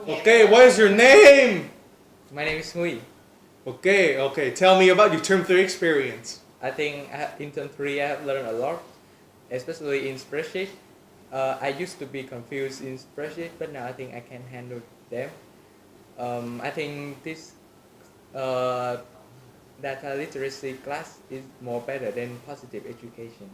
Okay, what is your name? My name is Hui. Okay. Tell me about your term 3 experience. I think in term 3 I have learned a lot, especially in spreadsheet. I used to be confused in spreadsheet, but now I think I can handle them. I think this uh, data literacy class is more better than positive education.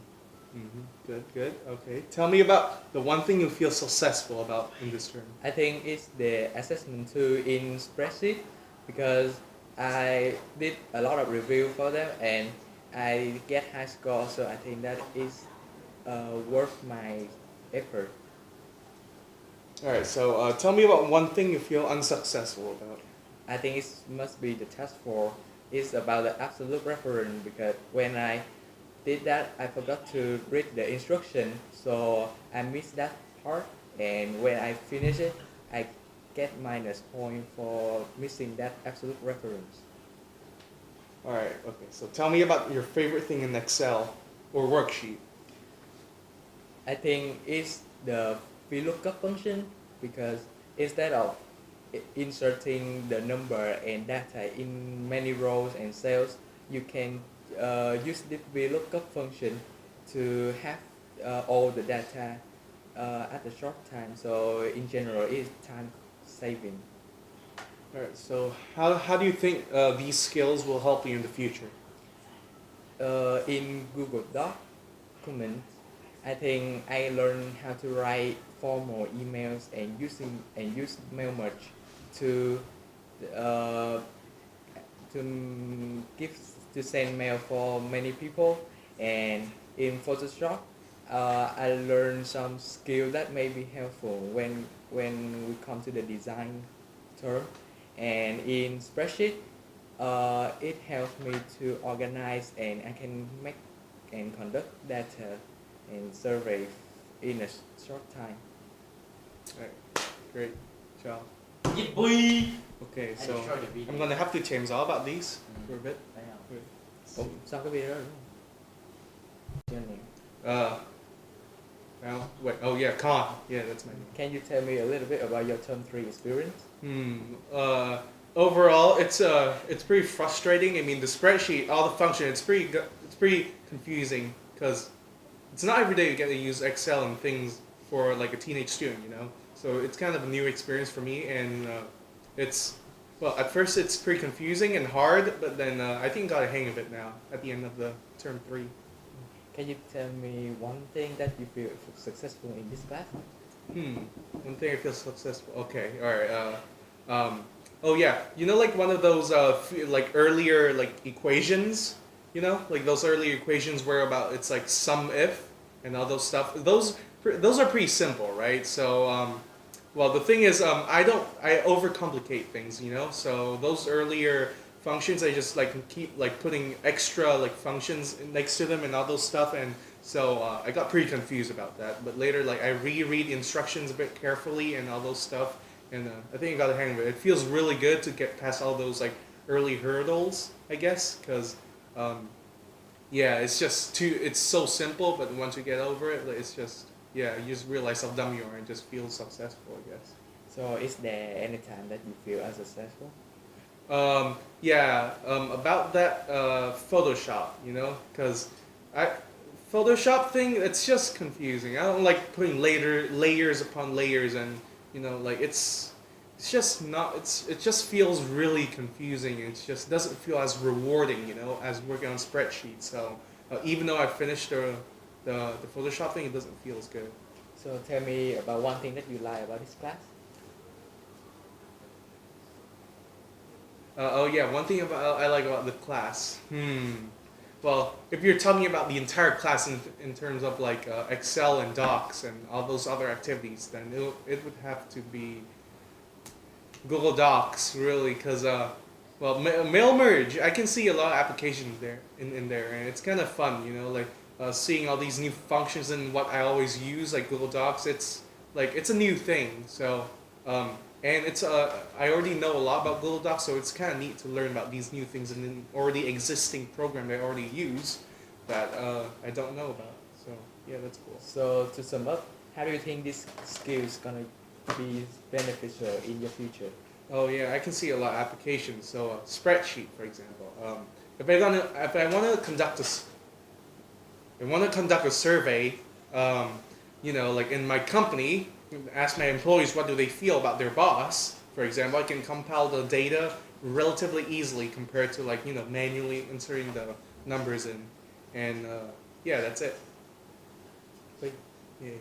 Good. Okay. Tell me about the one thing you feel successful about in this term. I think it's the assessment tool in spreadsheet because I did a lot of review for them and I get high score, so I think that is worth my effort. Alright, so tell me about one thing you feel unsuccessful about. I think it must be the task 4. It's about the absolute reference because when I did that, I forgot to read the instruction, so I missed that part. And when I finish it, I get minus point for missing that absolute reference. Alright, okay, so tell me about your favorite thing in Excel or worksheet. I think it's the VLOOKUP function because instead of inserting the number and data in many rows and cells, you can use the VLOOKUP function to have all the data at a short time. So in general, it's time saving. Alright, so how do you think these skills will help you in the future? In Google Documents, I think I learned how to write formal emails and use mail merge to uh, give to send mail for many people. And in Photoshop, I learned some skill that may be helpful when we come to the design term. And in spreadsheet, it helps me to organize and I can make and conduct data and survey in a short time. Alright, great job. Dịch vui. Okay, Anh so show the video. I'm gonna have to change all about these for a bit. Thấy không? Ủa, sao cái video đó đúng không? Chưa nè. Uh, well, wait, oh yeah, Khan. Yeah, that's my name. Can you tell me a little bit about your term 3 experience? Overall, it's pretty frustrating. I mean, the spreadsheet, all the function, it's pretty confusing because it's not every day you get to use Excel and things for like a teenage student, you know. So it's kind of a new experience for me, and at first it's pretty confusing and hard, but then I think got a hang of it now at the end of the term 3. Can you tell me one thing that you feel successful in this class? One thing I feel successful. Okay, all right. Oh yeah, you know, like one of those like earlier like equations, you know, like those earlier equations where about it's like sum if and all those stuff. Those are pretty simple, right? So well, the thing is, I overcomplicate things, you know. So those earlier functions, I just like keep like putting extra like functions next to them and all those stuff, and so I got pretty confused about that. But later, like I reread the instructions a bit carefully and all those stuff, and I think I got the hang of it. It feels really good to get past all those like early hurdles, I guess, because yeah, it's so simple, but once you get over it, like, it's just yeah, you just realize how dumb you are and just feel successful, I guess. So is there any time that you feel unsuccessful? About that Photoshop, you know, because Photoshop thing, it's just confusing. I don't like putting layers upon layers, and you know, like it's just not. It just feels really confusing. It just doesn't feel as rewarding, you know, as working on spreadsheets. So even though I finished the Photoshop thing, it doesn't feel as good. So tell me about one thing that you like about this class. One thing I like about the class. Well, if you're talking about the entire class in terms of like Excel and Docs and all those other activities, then it would have to be Google Docs, really, because mail merge. I can see a lot of applications there in there, and it's kind of fun, you know, like seeing all these new functions and what I always use, like Google Docs. It's a new thing, so. And it's I already know a lot about Google Docs, so it's kind of neat to learn about these new things in an already existing program I already use that I don't know about. So yeah, that's cool. So to sum up, how do you think this skill is gonna be beneficial in your future. Oh yeah, I can see a lot of applications. So a spreadsheet, for example. If I want to conduct a survey, um, like in my company, ask my employees what do they feel about their boss. For example, I can compile the data relatively easily compared to like manually inserting the numbers in, and yeah, that's it. Like, yeah.